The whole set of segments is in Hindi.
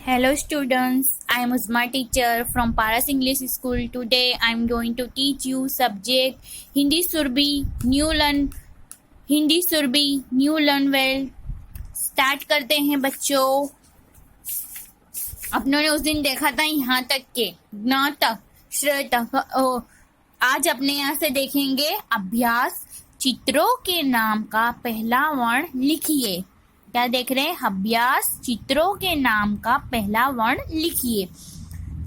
Hello students, I am Uzma teacher from Paras English School. Today I am going to teach you subject Hindi Surbi New Learn Well. Start करते हैं बच्चों। अपनों ने उस दिन देखा था यहाँ तक के ज्ञ तक श्र तक। आज अपने यहाँ से देखेंगे अभ्यास। चित्रों के नाम का पहला वर्ण लिखिए। क्या देख रहे हैं? अभ्यास। चित्रों के नाम का पहला वर्ण लिखिए।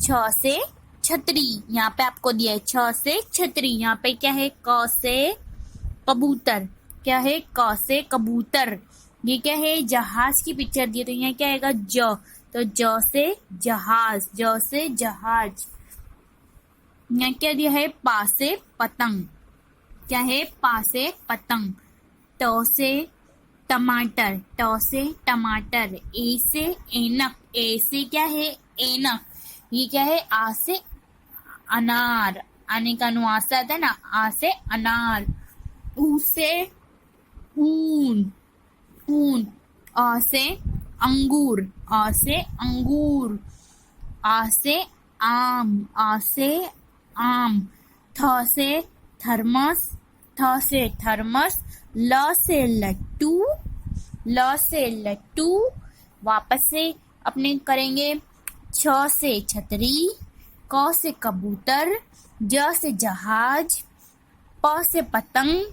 छ से छतरी, यहाँ पे आपको दिया है छ से छतरी। यहाँ पे क्या है? क से कबूतर। क्या है? क से कबूतर। ये क्या है? जहाज की पिक्चर दी है, तो यहाँ क्या आएगा? ज। तो ज से जहाज, ज से जहाज। यहाँ क्या दिया है? पा से पतंग। क्या है? पा से पतंग। ट से टमाटर, ट से टमाटर। ए से ऐनक, ए से क्या है? ऐनक। ये क्या है? आ से अनार। आने का नुआ से आता है ना, आ से अनार। ऊ से ऊन, ऊन। आ से अंगूर, आ से अंगूर। आ से आम, आ से आम। थ से थर्मस, थ से थर्मस। ल से लट्टू, ल से लट्टू। वापस से अपने करेंगे। छ से छतरी, क से कबूतर, ज से जहाज, प से पतंग,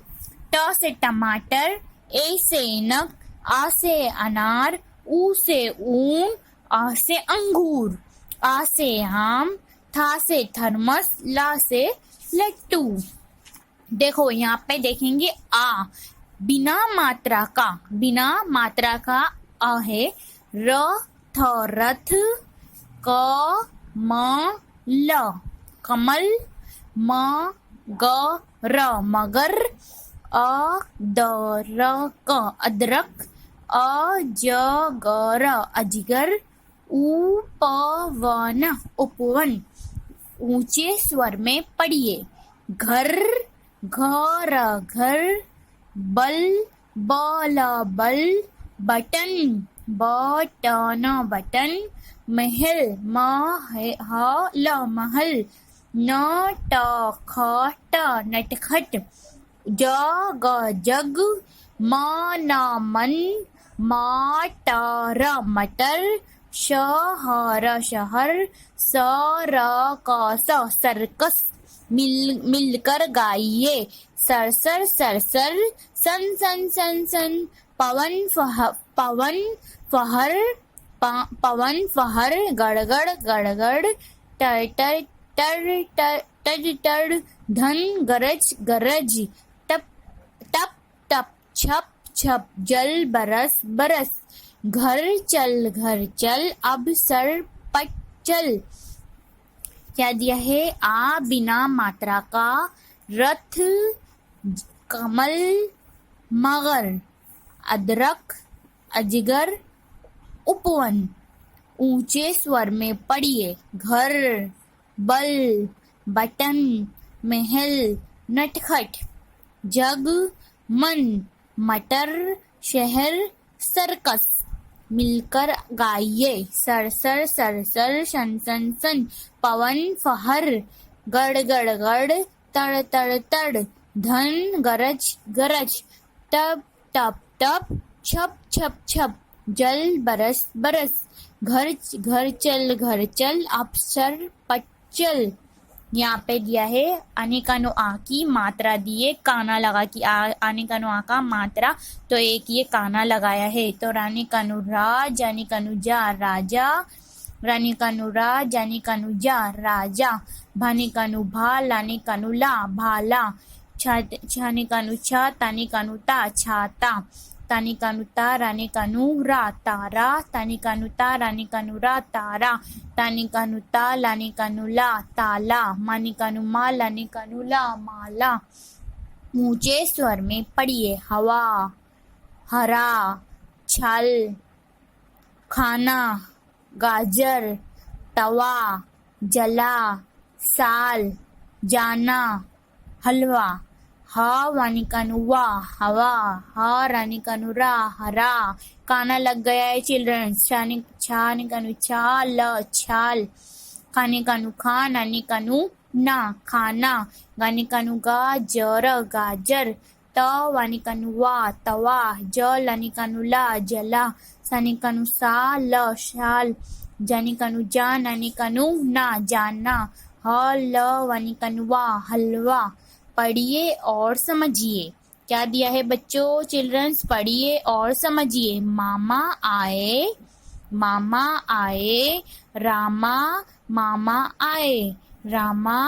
ट से टमाटर, ए से ऐनक, आ से अनार, ऊ से ऊन, आ से अंगूर, आ से आम, था से थर्मस, ला से लट्टू। देखो यहाँ पे देखेंगे आ, बिना मात्रा का, बिना मात्रा का अ है। र थ रथ, क म ल कमल, म ग र मगर, अ द र क अदरक, अ ज ग र अजगर, उ प व न उपवन। ऊंचे स्वर में पढ़िए। घर, घर घर। बल, बल बल। Button, button button. महल, म ह ल महल। न ट ख ट नटखट। ज ग जग, म न मन, म ट र मटर, श ह र शहर, स र क स सर्कस। मिलकर गाइए। सरसर सरसर, सन सन सन सन। पवन फहर, गड़गड़ गड़गड़। टर टर टर टर टर टर। धन, गरज गरज। टप टप टप, छप छप। जल, बरस बरस। घर चल, अब सर पट चल। क्या दिया है? आ बिना मात्रा का, रथ, कमल, मगर, अदरक, अजगर, उपवन। ऊंचे स्वर में पढ़िए। घर, बल, बटन, महल, नटखट। जग, मन, मटर, शहर, सर्कस। मिलकर गाइए। सरसर सरसर, सन सन सन। पवन फहर, गड़ गड़ गड़। तड़ तड़ तड़। धन, गरज गरज। टप टप टप, छप छप छप। जल, बरस बरस। घर चल, अफसर पट चल। यहाँ पे दिया है आने का नो आ की मात्रा दिए, काना लगा कि आने का नो आ का मात्रा, तो एक ये काना लगाया है। तो रानी का नु रा, जानी का नु जा राजा, रानी का नु रा, जानी का नु जा राजा। भाने का नु भा, लाने का नु ला भाला। छाने का नु छा, ताने का नु ता छाता। तानी का नु ता, रानी का नु रा तारा। तानी का नु ता, रानी का नु रा तारा। तानी का नु ता, लानी का नु ला ताला। मानी का नु मा, लानी का नु ला माला। ऊंचे स्वर में पढ़िए। हवा, हरा, छल, खाना, गाजर, तवा, जला, साल, जाना, हलवा। हा वानी कानू वा हवा, हा रानी कानू रा हरा। काना लग गया है चिल्ड्रंस। छानी कानू छाल छाल। खाने कानू खा, नानी कानू ना खाना। गाने कानू गा जर गाजर। त वानी कानू वा तवा। ज लानी कानू ला जला। सानी कानू सा ल शाल। जानी कानू जा, नानी कानू ना जाना। ह ल वानी कानू वा हलवा। पढ़िए और समझिए। क्या दिया है बच्चों? चिल्ड्रंस पढ़िए और समझिए। मामा आए, मामा आए। रामा मामा आए, रामा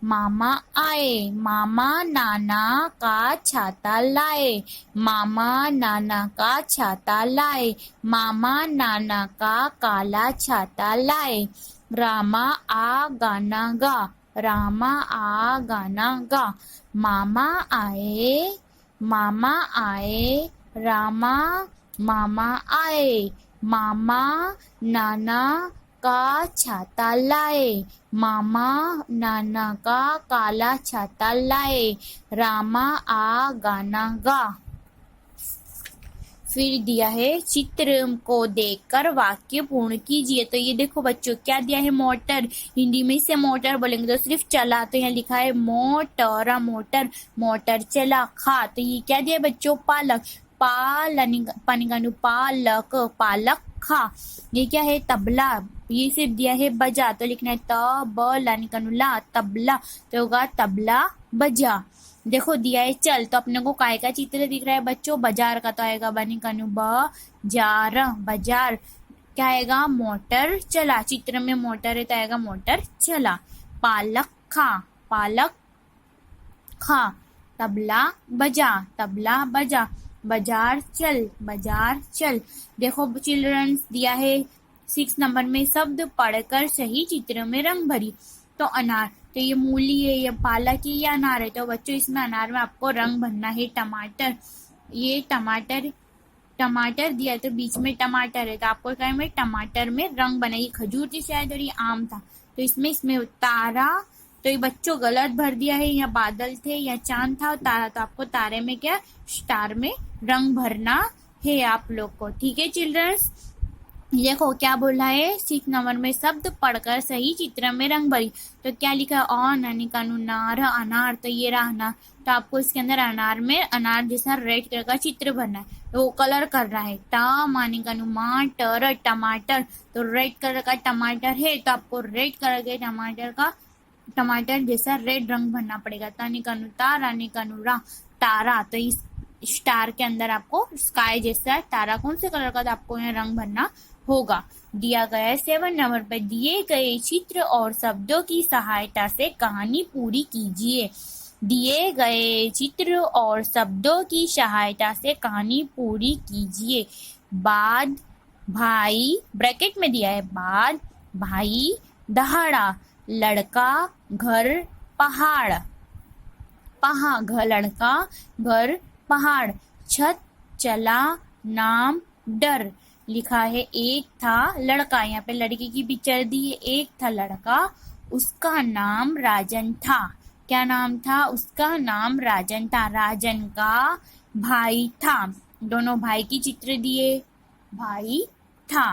मामा आए। मामा नाना का छाता लाए, मामा नाना का छाता लाए। मामा नाना का काला छाता लाए। रामा आ गाना गा, रामा आ गाना गा। मामा आए, मामा आए। रामा मामा आए। मामा नाना का छाता लाए, मामा नाना का काला छाता लाए। रामा आ गाना गा। फिर दिया है चित्र को देखकर वाक्य पूर्ण कीजिए। तो ये देखो बच्चों क्या दिया है? मोटर। हिंदी में इसे मोटर बोलेंगे तो सिर्फ चला। तो यहाँ लिखा है मोटर, मोटर मोटर चला। खा, तो ये क्या दिया बच्चों? पालक। पानी पालक, पालक खा। ये क्या है? तबला। ये सिर्फ दिया है बजा। तो लिखना है ला तबला। तो होगा तबला बजा। देखो दिया है चल। तो अपने को काय का चित्र दिख रहा है बच्चों? बाजार का। तो आएगा बनी कानू बाजार, बाजार। क्या आएगा? मोटर चला। चित्र में मोटर है तो आएगा मोटर चला। पालक खा, पालक खा। तबला बजा, तबला बजा। बाजार चल, बाजार चल। देखो चिल्ड्रंस दिया है 6 नंबर में शब्द पढ़कर सही चित्र में रंग भरी। तो अनार, तो ये मूली है, ये पालक है, ये अनार है। तो बच्चों इसमें अनार में आपको रंग भरना है। टमाटर, ये टमाटर, टमाटर दिया है तो बीच में टमाटर है तो आपको क्या में टमाटर में रंग बनाइए। खजूर थी शायद और ये आम था। तो इसमें तारा, तो ये बच्चों गलत भर दिया है। यहाँ बादल थे, यहाँ चांद था, तारा। तो आपको तारे में क्या स्टार में रंग भरना है आप लोग को। ठीक है चिल्ड्रंस। देखो क्या बोला है? 6 नंबर में शब्द पढ़कर सही चित्र में रंग भरी। तो क्या लिखा है? नानी कानू नार अनार। तो ये रहा अनार। तो आपको इसके अंदर अनार में अनार जैसा रेड कलर का चित्र भरना है। तो वो कलर कर रहा है। मानी कानू टर टमाटर। तो रेड कलर का टमाटर है तो आपको रेड कलर के टमाटर का टमाटर जैसा रेड रंग भरना पड़ेगा। तानी कानू ता, रानी कानू रा तारा। तो इस स्टार के अंदर आपको स्काई जैसा तारा कौन से कलर का? तो आपको यहाँ रंग भरना होगा। दिया गया है 7 नंबर पर दिए गए चित्र और शब्दों की सहायता से कहानी पूरी कीजिए। दिए गए चित्र और शब्दों की सहायता से कहानी पूरी कीजिए। बाद भाई, ब्रैकेट में दिया है बाद भाई दहाड़ा। लड़का घर पहाड़, घर लड़का घर पहाड़। छत चला नाम डर। लिखा है एक था लड़का। यहाँ पे लड़की की पिक्चर दी है। एक था लड़का, उसका नाम राजन था। क्या नाम था? उसका नाम राजन था। राजन का भाई था। दोनों भाई की चित्र दिए। भाई था।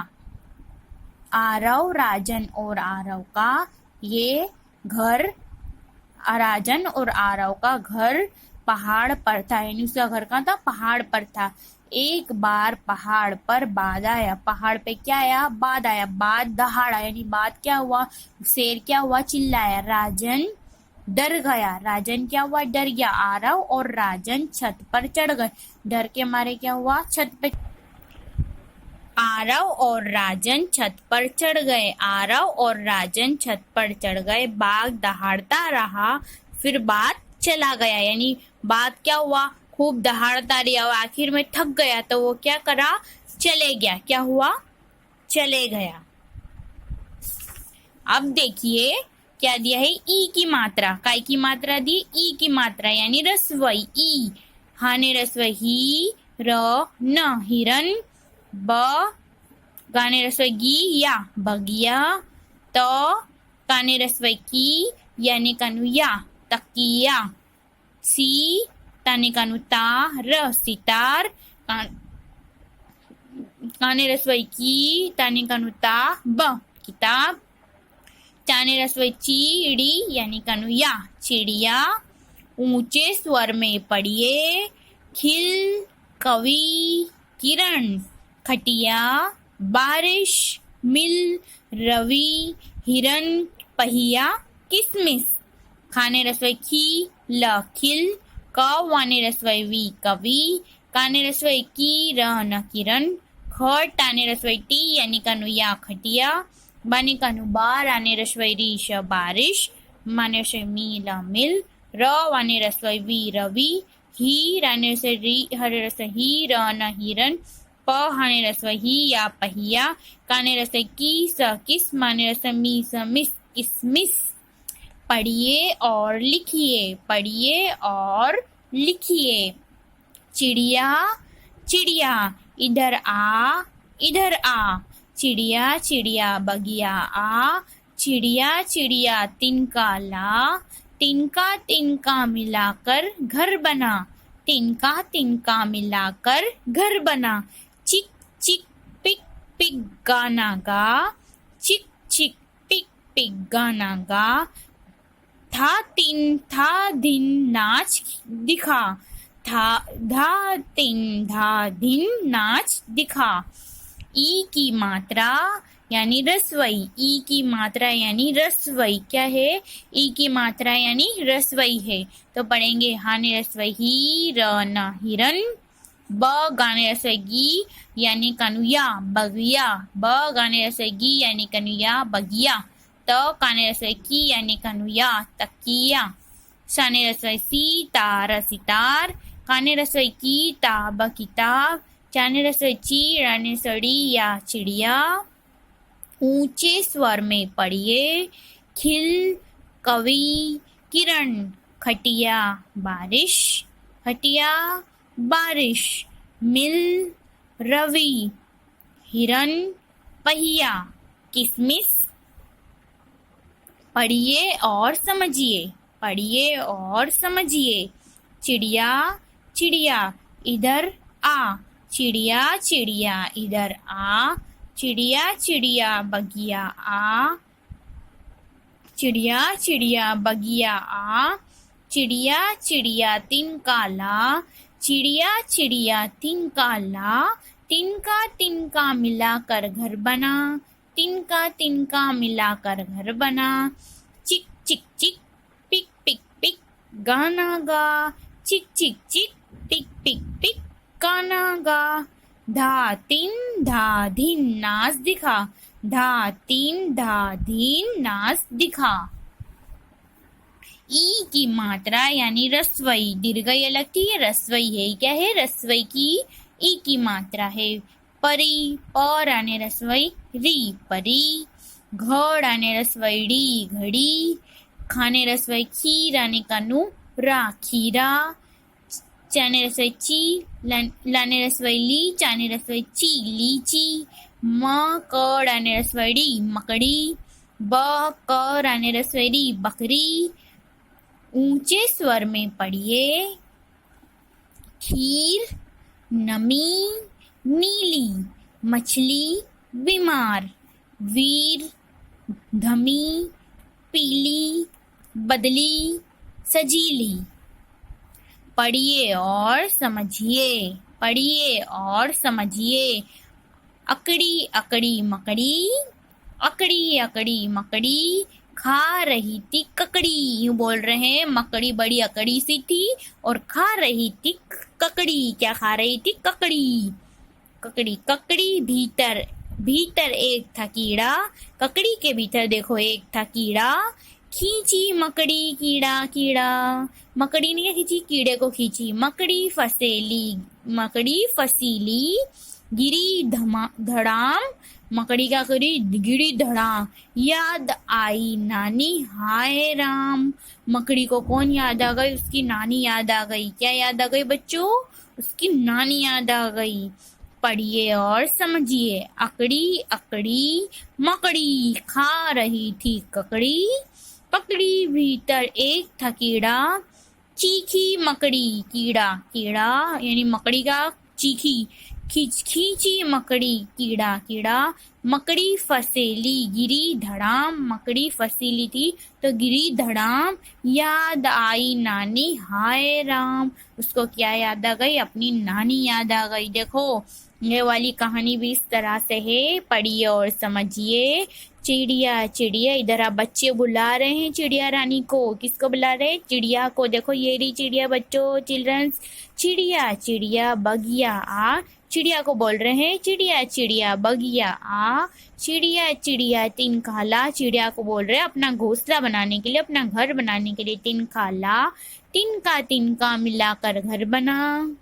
आरव, राजन और आरव का ये घर, राजन और आरव का घर पहाड़ पर था। यानी उसका घर कहाँ था? पहाड़ पर था। एक बार पहाड़ पर बाद आया। पहाड़ पे क्या आया? बाद आया। बाद दहाड़ा, यानी बाद क्या हुआ? शेर क्या हुआ? चिल्लाया। राजन डर गया। राजन क्या हुआ? डर गया। आरव और राजन छत पर चढ़ गए। डर के मारे क्या हुआ? छत पे आरव और राजन छत पर चढ़ गए। आरव और राजन छत पर चढ़ गए। बाघ दहाड़ता रहा, फिर बात चला गया। यानी बात क्या हुआ? खूब दहाड़ता रहा और आखिर में थक गया तो वो क्या करा? चले गया। क्या हुआ? चले गया। अब देखिए क्या दिया है? ई की मात्रा। काय की मात्रा दी? ई की मात्रा, यानी रस्वई। ई हाने रस्वई ही र न हिरन। ब गाने रस्वई गी या बगिया। त काने रस्वई की यानी कनुया तकिया। सी ताने कानू ता, र सितार, काने रसोई की, ताने कानू ता, ब किताब, चाने रसोई चीड़ी यानी कानू या चिड़िया, ऊंचे स्वर में पढ़िए, खिल, कवि, किरण, खटिया, बारिश, मिल, रवि, हिरन, पहिया, किसमिस, खाने रसोई खी, ल खिल, क वाने रसोई वी कवि, काने रसोई की, र न किरण, ख टाने रसोई टी यानी कानू या खटिया, बाने कानू बार आने रसोई री श बारिश, माने रसोई मी ल मिल, र वाने रसोई वी रवि, ही राने रसोई री हरे रसोई ही र न हिरन, प हाने रसोई ही या पहिया, काने रसोई की स किस, माने रसोई मी स मिस किसमिस। पढ़िए और लिखिए, पढ़िए और लिखिए। चिड़िया चिड़िया इधर आ, इधर आ, चिड़िया चिड़िया बगिया आ, चिड़िया चिड़िया तिनका ला, तिनका तिनका मिलाकर घर बना, तिनका तिनका मिलाकर घर बना, चिक चिक पिक पिक गाना गा, चिक चिक पिक पिक गाना गा, था दिन नाच दिखा, था धा तिन धा दिन नाच दिखा। ई की मात्रा यानी रसवई, ई की मात्रा यानी रसवई क्या है? ई की मात्रा यानी रसवई है। तो पढ़ेंगे हाने रसवई ही, र न हिरन, ब गाने रसवई गी यानी कनुया बगिया, ब गाने रसवई गी यानी कनुया बगिया, त काने रसोई की यानी कनुया तकिया, शाने रसोई सी तार सितार, काने रसोई की ताब किताब, चाने रसोई ची राने सड़ी या चिड़िया, ऊंचे स्वर में पढ़िए, खिल, कवि, किरण, खटिया, बारिश, खटिया, बारिश, मिल, रवि, हिरन, पहिया, किसमिस। पढ़िए और समझिए, पढ़िए और समझिए। चिड़िया चिड़िया इधर आ, चिड़िया चिड़िया इधर आ, चिड़िया चिड़िया बगिया आ, चिड़िया चिड़िया बगिया आ, चिड़िया चिड़िया तिनका ला, चिड़िया चिड़िया तिनका ला, तिनका तिनका मिलाकर घर बना, तिनका तिनका मिलाकर घर बना, चिक चिक चिक पिक पिक पिक गाना गा, चिक चिक चिक पिक पिक पिक गाना गा, धा तीन धा धीन नाच दिखा, धा तीन धा धीन नाच दिखा। ई की मात्रा यानी रसवई, दीर्घई अलग थी, ये रसवई है। क्या है? रसवई की ई की मात्रा है। परी, पर आने रसवई री परी, घड़ आने रसवई डी घड़ी, खाने रसवई खीर आने कानू रा खीरा, चाने रसवई ची लाने रसवई ली, चाने रसवई ची लीची, म कड़ आने रसवई डी मकड़ी, ब कर आने रसवई डी बकरी। ऊंचे स्वर में पढ़िए, खीर, नमी, नीली, मछली, बीमार, वीर, धमी, पीली, बदली, सजीली। पढ़िए और समझिए, पढ़िए और समझिए। अकड़ी अकड़ी मकड़ी, अकड़ी अकड़ी मकड़ी, खा रही थी ककड़ी। यूं बोल रहे हैं, मकड़ी बड़ी अकड़ी सी थी और खा रही थी ककड़ी। क्या खा रही थी? ककड़ी। ककड़ी ककड़ी भीतर, भीतर एक था कीड़ा, ककड़ी के भीतर देखो एक था कीड़ा, खींची मकड़ी कीड़ा कीड़ा, मकड़ी ने खींची कीड़े को खींची, मकड़ी फसेली, मकड़ी फसीली, गिरी धड़ाम, मकड़ी क्या करी? गिरी धड़ाम, याद आई नानी हाय राम, मकड़ी को कौन याद आ गई? उसकी नानी याद आ गई। क्या याद आ गई बच्चों? उसकी नानी याद आ गई। पढ़िए और समझिए। अकड़ी अकड़ी मकड़ी, खा रही थी ककड़ी, पकड़ी भीतर एक था कीड़ा, चीखी मकड़ी, कीड़ा, कीड़ा यानी मकड़ी का चीखी, खींची मकड़ी, कीड़ा, कीड़ा, मकड़ी फसेली, गिरी धड़ाम, मकड़ी फसीली थी तो गिरी धड़ाम, याद आई नानी, हाय राम, उसको क्या याद आ गई? अपनी नानी याद आ गई। देखो ये वाली कहानी भी इस तरह से है, पढ़िए और समझिए। चिड़िया चिड़िया, इधर आप बच्चे बुला रहे हैं चिड़िया रानी को, किसको बुला रहे हैं? चिड़िया को। देखो ये रही चिड़िया बच्चों, चिल्ड्रंस। चिड़िया चिड़िया बगिया आ, चिड़िया को बोल रहे हैं चिड़िया चिड़िया बगिया आ, चिड़िया चिड़िया तिनकाला, चिड़िया को बोल रहे हैं अपना घोंसला बनाने के लिए, अपना घर बनाने के लिए। तिनकाला, तिनका तिनका मिलाकर घर बना,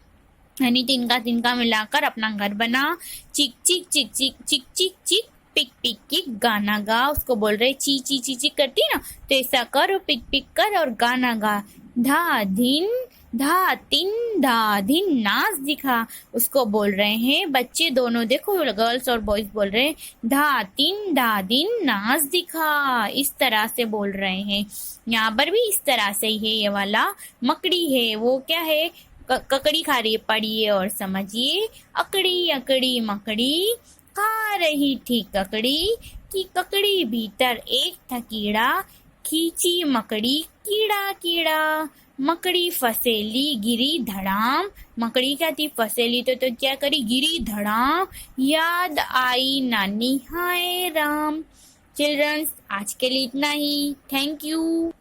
यानी तिनका तिनका मिलाकर अपना घर बना। चिक चिक चिक चिक चिक चिक चिक, पिक पिक पिक, गाना गा, उसको बोल रहे ची ची ची ची करती ना, तो ऐसा कर, पिक पिक कर और गाना गा। धा धिन नाच दिखा, उसको बोल रहे हैं बच्चे दोनों, देखो गर्ल्स और बॉयज बोल रहे हैं धा दिन नाच दिखा, इस तरह से बोल रहे हैं। यहाँ पर भी इस तरह से ही है। ये वाला मकड़ी है, वो क्या है? ककड़ी खा रही है। पढ़िए और समझिए। अकड़ी अकड़ी मकड़ी, खा रही थी ककड़ी, कि ककड़ी भीतर एक था कीड़ा, खींची मकड़ी, कीड़ा कीड़ा, मकड़ी फसेली, गिरी धड़ाम, मकड़ी क्या थी? फसेली तो क्या करी? गिरी धड़ाम, याद आई नानी, हाय राम। चिल्ड्रंस आज के लिए इतना ही। Thank you.